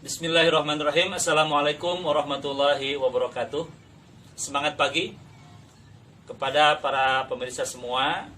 Bismillahirrahmanirrahim. Assalamualaikum warahmatullahi wabarakatuh. Semangat pagi kepada para pemirsa semua,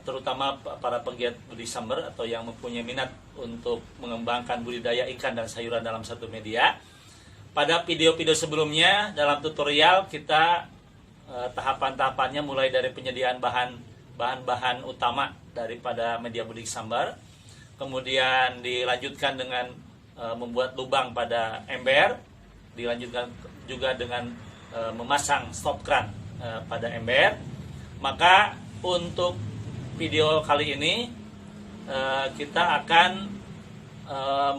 terutama para penggiat budidaya sumber atau yang mempunyai minat untuk mengembangkan budidaya ikan dan sayuran dalam satu media. Pada video-video sebelumnya dalam tutorial kita tahapan-tahapannya mulai dari penyediaan bahan-bahan utama daripada media budidaya sumber, kemudian dilanjutkan dengan membuat lubang pada ember, dilanjutkan juga dengan memasang stop kran pada ember. Maka untuk video kali ini kita akan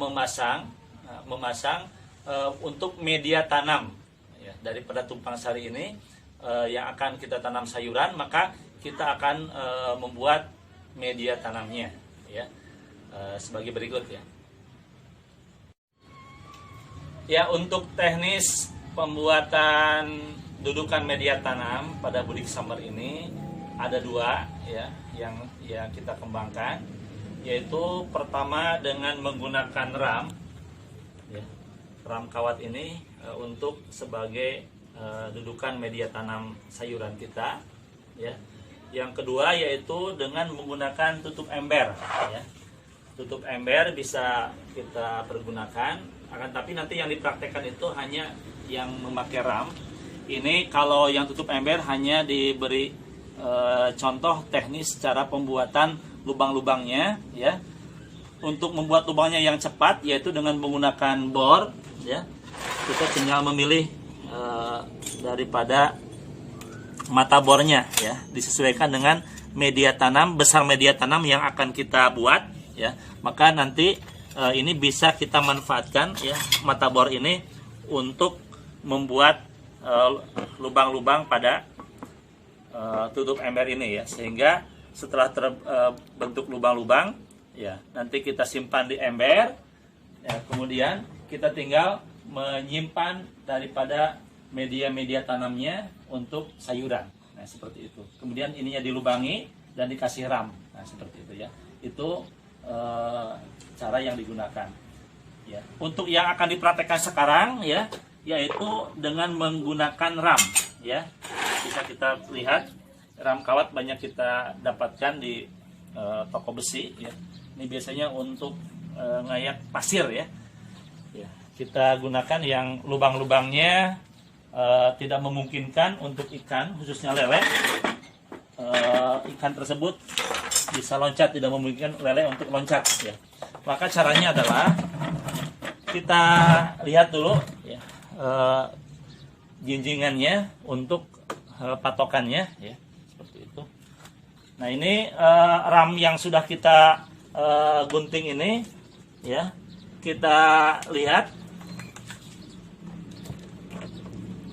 memasang untuk media tanam ya, daripada tumpang sari ini yang akan kita tanam sayuran. Maka kita akan membuat media tanamnya ya, sebagai berikut ya. Ya, untuk teknis pembuatan dudukan media tanam pada budidaya sumber ini ada dua ya yang kita kembangkan, yaitu pertama dengan menggunakan ram ya, ram kawat ini untuk sebagai dudukan media tanam sayuran kita ya. Yang kedua yaitu dengan menggunakan tutup ember ya. Tutup ember bisa kita pergunakan, akan tapi nanti yang dipraktekkan itu hanya yang memakai ram. Ini kalau yang tutup ember hanya diberi contoh teknis cara pembuatan lubang-lubangnya ya. Untuk membuat lubangnya yang cepat yaitu dengan menggunakan bor ya. Kita tinggal memilih daripada mata bornya ya, disesuaikan dengan media tanam, besar media tanam yang akan kita buat ya. Maka nanti ini bisa kita manfaatkan ya, mata bor ini untuk membuat lubang-lubang pada tutup ember ini ya, sehingga setelah terbentuk lubang-lubang ya, nanti kita simpan di ember ya, kemudian kita tinggal menyimpan daripada media-media tanamnya untuk sayuran. Nah, seperti itu. Kemudian ininya dilubangi dan dikasih ram. Nah, seperti itu ya. Itu cara yang digunakan ya. Untuk yang akan dipraktekkan sekarang ya, yaitu dengan menggunakan ram ya. Bisa kita lihat ram kawat banyak kita dapatkan di toko besi ya. Ini biasanya untuk ngayak pasir ya. Ya, kita gunakan yang lubang-lubangnya tidak memungkinkan untuk ikan, khususnya lele. Ikan tersebut bisa loncat, tidak memungkinkan lele untuk loncat ya. Maka caranya adalah kita lihat dulu ya, jinjingannya untuk patokannya ya, seperti itu. Nah, ini ram yang sudah kita gunting ini ya, kita lihat.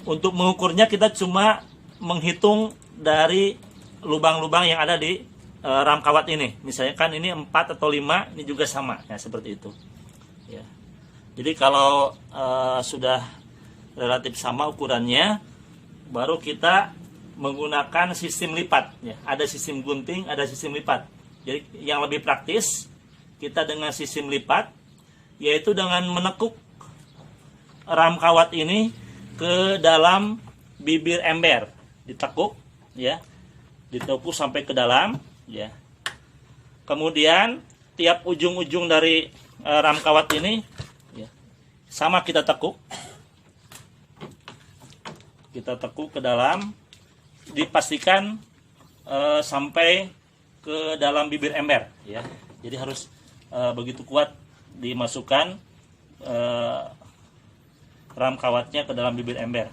Untuk mengukurnya kita cuma menghitung dari lubang-lubang yang ada di ram kawat ini. Misalnya kan ini 4 atau 5, ini juga sama ya, seperti itu ya. Jadi kalau sudah relatif sama ukurannya, baru kita menggunakan sistem lipat ya. Ada sistem gunting, ada sistem lipat. Jadi yang lebih praktis kita dengan sistem lipat, yaitu dengan menekuk ram kawat ini ke dalam bibir ember, ditekuk ya, ditekuk sampai ke dalam ya. Kemudian tiap ujung-ujung dari ram kawat ini ya, sama kita tekuk ke dalam, dipastikan sampai ke dalam bibir ember ya. Jadi harus begitu kuat dimasukkan ram kawatnya ke dalam bibir ember.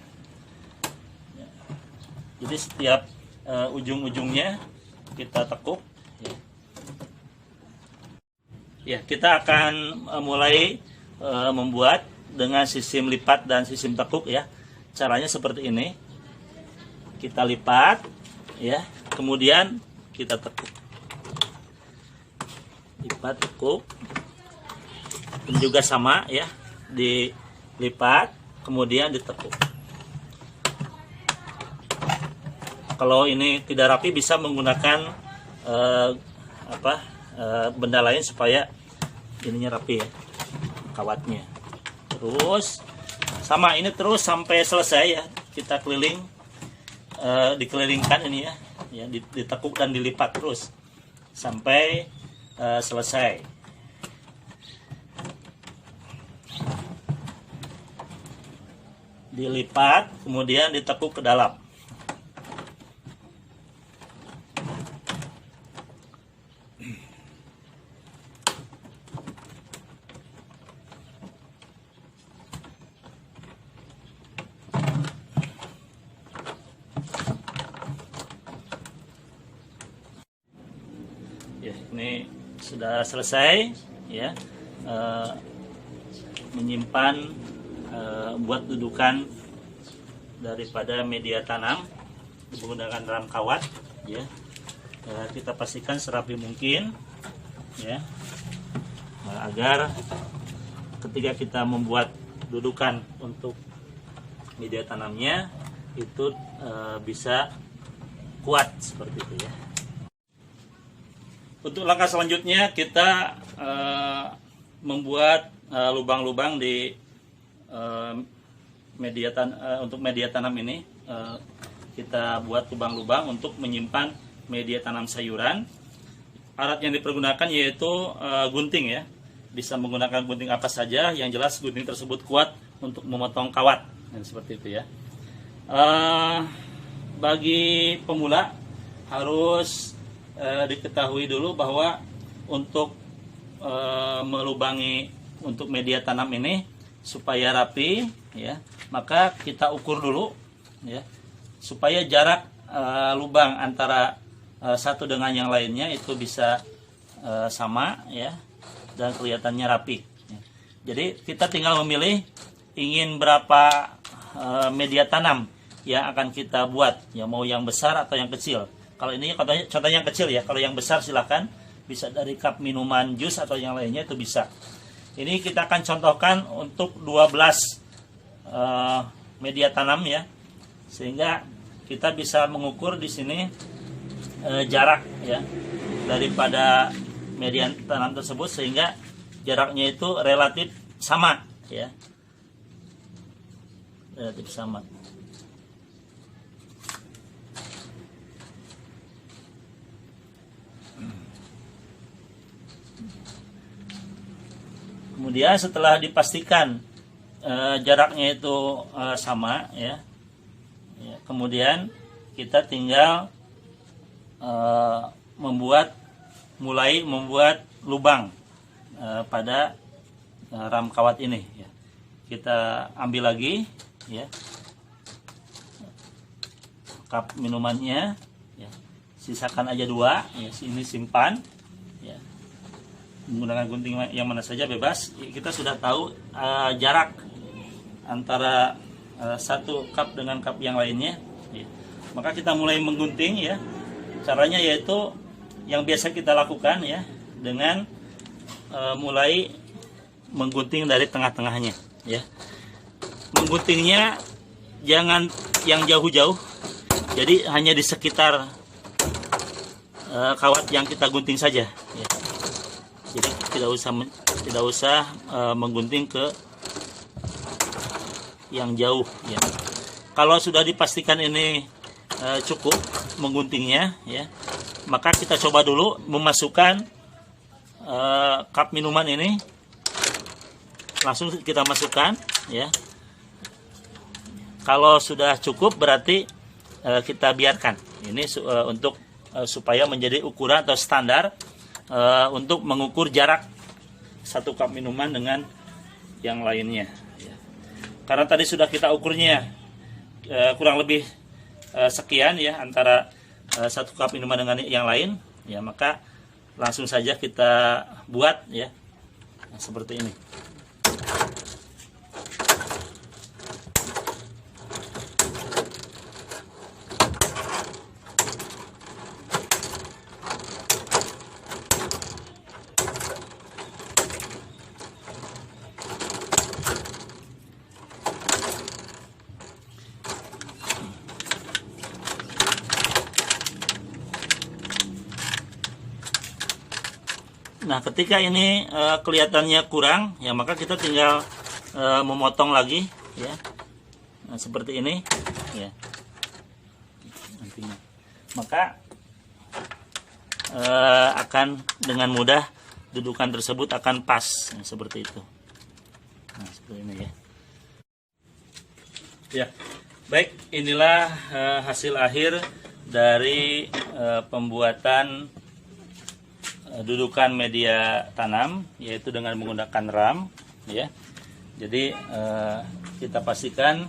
Jadi setiap ujung-ujungnya kita tekuk. Ya, kita akan mulai membuat dengan sistem lipat dan sistem tekuk ya. Caranya seperti ini. Kita lipat ya, kemudian kita tekuk. Lipat, tekuk. Ini juga sama ya, dilipat kemudian ditekuk. Kalau ini tidak rapi bisa menggunakan benda lain supaya ininya rapi ya, kawatnya. Terus sama ini terus sampai selesai ya, kita keliling, dikelilingkan ini ya, ditekuk dan dilipat terus sampai selesai. Dilipat kemudian ditekuk ke dalam. Ya, ini sudah selesai ya, menyimpan buat dudukan daripada media tanam menggunakan ram kawat ya. Kita pastikan serapi mungkin ya, agar ketika kita membuat dudukan untuk media tanamnya itu bisa kuat seperti itu ya. Untuk langkah selanjutnya kita membuat lubang-lubang di untuk media tanam ini. Kita buat lubang-lubang untuk menyimpan media tanam sayuran. Alat yang dipergunakan yaitu gunting ya. Bisa menggunakan gunting apa saja, yang jelas gunting tersebut kuat untuk memotong kawat. Dan seperti itu ya. Bagi pemula harus diketahui dulu bahwa untuk melubangi untuk media tanam ini supaya rapi ya, maka kita ukur dulu ya, supaya jarak lubang antara satu dengan yang lainnya itu bisa sama ya, dan kelihatannya rapi ya. Jadi kita tinggal memilih ingin berapa media tanam yang akan kita buat ya, mau yang besar atau yang kecil. Kalau ini contohnya yang kecil ya, kalau yang besar silakan bisa dari cup minuman jus atau yang lainnya itu bisa. Ini kita akan contohkan untuk 12 media tanam ya, sehingga kita bisa mengukur di sini jarak ya daripada media tanam tersebut, sehingga jaraknya itu relatif sama ya, relatif sama. Kemudian setelah dipastikan jaraknya itu sama ya, kemudian kita tinggal mulai membuat lubang pada ram kawat ini ya. Kita ambil lagi ya cup minumannya ya, sisakan aja 2 ya, sini simpan ya, menggunakan gunting yang mana saja bebas. Kita sudah tahu jarak antara satu cup dengan cup yang lainnya ya. Maka kita mulai menggunting ya. Caranya yaitu yang biasa kita lakukan ya, dengan mulai menggunting dari tengah-tengahnya ya. Mengguntingnya jangan yang jauh-jauh, jadi hanya di sekitar kawat yang kita gunting saja ya. Jadi tidak usah menggunting ke yang jauh ya. Kalau sudah dipastikan ini cukup mengguntingnya ya, maka kita coba dulu memasukkan cup minuman ini, langsung kita masukkan ya. Kalau sudah cukup berarti kita biarkan ini untuk supaya menjadi ukuran atau standar untuk mengukur jarak satu cup minuman dengan yang lainnya ya. Karena tadi sudah kita ukurnya kurang lebih sekian ya, antara satu cup minuman dengan yang lain ya, maka langsung saja kita buat ya, seperti ini. Nah, ketika ini kelihatannya kurang, ya maka kita tinggal memotong lagi ya. Nah, seperti ini ya. Nantinya maka akan dengan mudah dudukan tersebut akan pas ya, seperti itu. Nah, seperti ini ya. Ya, baik, inilah hasil akhir dari pembuatan dudukan media tanam, yaitu dengan menggunakan ram ya. Jadi kita pastikan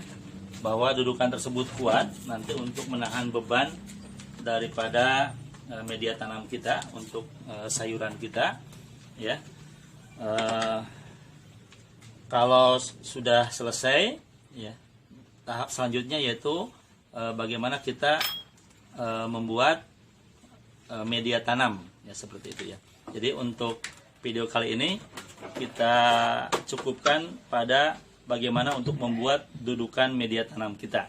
bahwa dudukan tersebut kuat nanti untuk menahan beban daripada media tanam kita untuk sayuran kita ya. Kalau sudah selesai ya, tahap selanjutnya yaitu bagaimana kita membuat media tanam ya, seperti itu ya. Jadi untuk video kali ini kita cukupkan pada bagaimana untuk membuat dudukan media tanam kita.